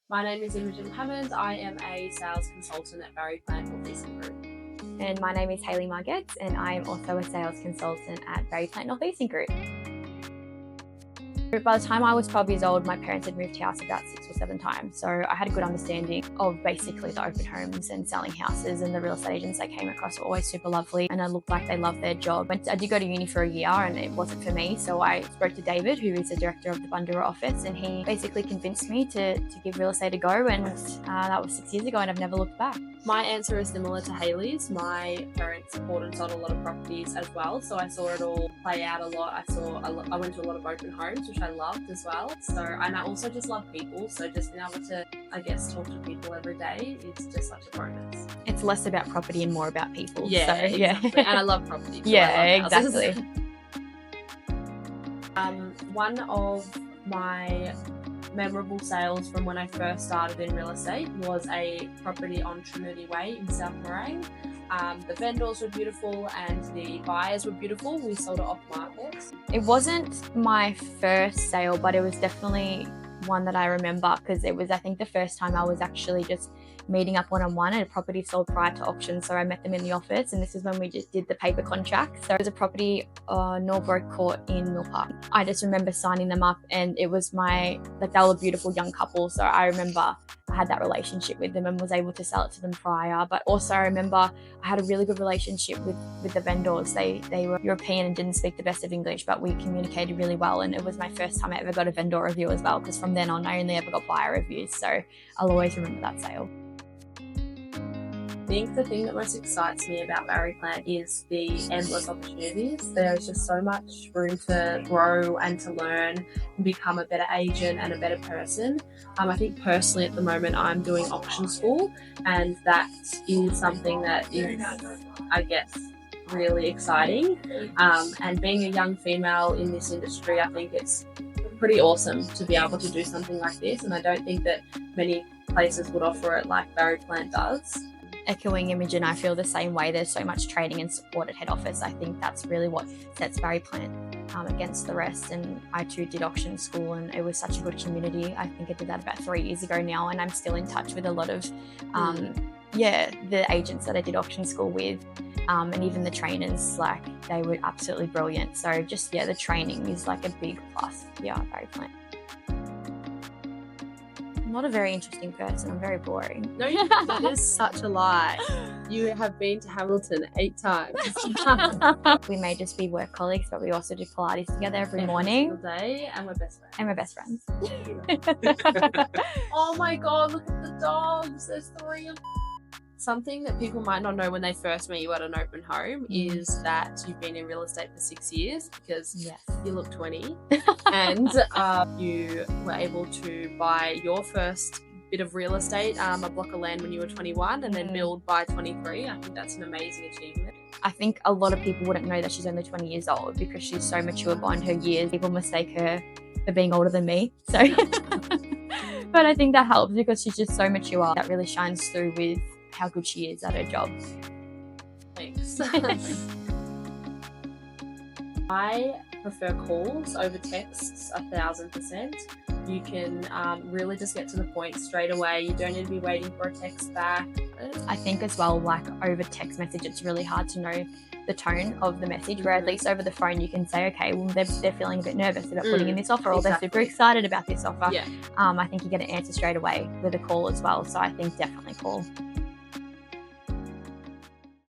My name is Imogen Hammond. I am a sales consultant at Barry Plant Northeastern Group. And my name is Hayley and I am also a sales consultant at Barry Plant Northeastern Group. By the time I was 12 years old, my parents had moved house about 6 or 7 times. So I had a good understanding of basically the open homes and selling houses, and the real estate agents I came across were always super lovely and it looked like they loved their job. I did go to uni for a year and it wasn't for me. So I spoke to David, who is the director of the Bundoora office, and he basically convinced me to give real estate a go. And that was 6 years ago and I've never looked back. My answer is similar to Hayley's. My parents bought and sold a lot of properties as well, so I saw it all play out a lot. I went to a lot of open homes, which I loved as well. And I also just love people, so just being able to, talk to people every day is just such a bonus. It's less about property and more about people. Yeah, so, yeah. Exactly. And I love property. Yeah, exactly. One of my memorable sales from when I first started in real estate was a property on Trinity Way in South Morang. The vendors were beautiful and the buyers were beautiful. We sold it off market. It wasn't my first sale, but it was definitely one that I remember because it was, I think, the first time I was actually just meeting up one-on-one at a property sold prior to auction. So I met them in the office, and this is when we just did the paper contract. So it was a property on Northbrook Court in Mill Park. I just remember signing them up, and it was they were a beautiful young couple. So I remember I had that relationship with them and was able to sell it to them prior. But also I remember I had a really good relationship with the vendors. They were European and didn't speak the best of English, but we communicated really well. And it was my first time I ever got a vendor review as well, because from then on I only ever got buyer reviews. So I'll always remember that sale. I think the thing that most excites me about Barry Plant is the endless opportunities. There's just so much room to grow and to learn and become a better agent and a better person. I think personally at the moment I'm doing auction school, and that is something that is, I guess, really exciting. And being a young female in this industry, I think it's pretty awesome to be able to do something like this, and I don't think that many places would offer it like Barry Plant does. Echoing Imogen, I feel the same way. There's so much training and support at head office. I think that's really what sets Barry Plant against the rest. And I too did auction school, and it was such a good community. I think I did that about 3 years ago now, and I'm still in touch with a lot of the agents that I did auction school with, and even the trainers. They were absolutely brilliant. So just the training is a big plus. Barry Plant. I'm not a very interesting person. I'm very boring. No, that is such a lie. You have been to Hamilton 8 times. We may just be work colleagues, but we also do Pilates together every morning. Single day, and we're best friends. And we're best friends. Oh my God, look at the dogs. There's 3 of them. Something that people might not know when they first meet you at an open home is that you've been in real estate for 6 years, because you look 20 and you were able to buy your first bit of real estate, a block of land when you were 21, and then build by 23. I think that's an amazing achievement. I think a lot of people wouldn't know that she's only 20 years old because she's so mature behind her years. People mistake her for being older than me. So, but I think that helps because she's just so mature. That really shines through with how good she is at her job. Thanks. I prefer calls over texts 1000%. You can really just get to the point straight away. You don't need to be waiting for a text back. I think as well, over text message, it's really hard to know the tone of the message, where at least over the phone you can say, okay, well, they're feeling a bit nervous about putting in this offer, or they're super excited about this offer. I think you get an answer straight away with a call as well. So I think definitely call.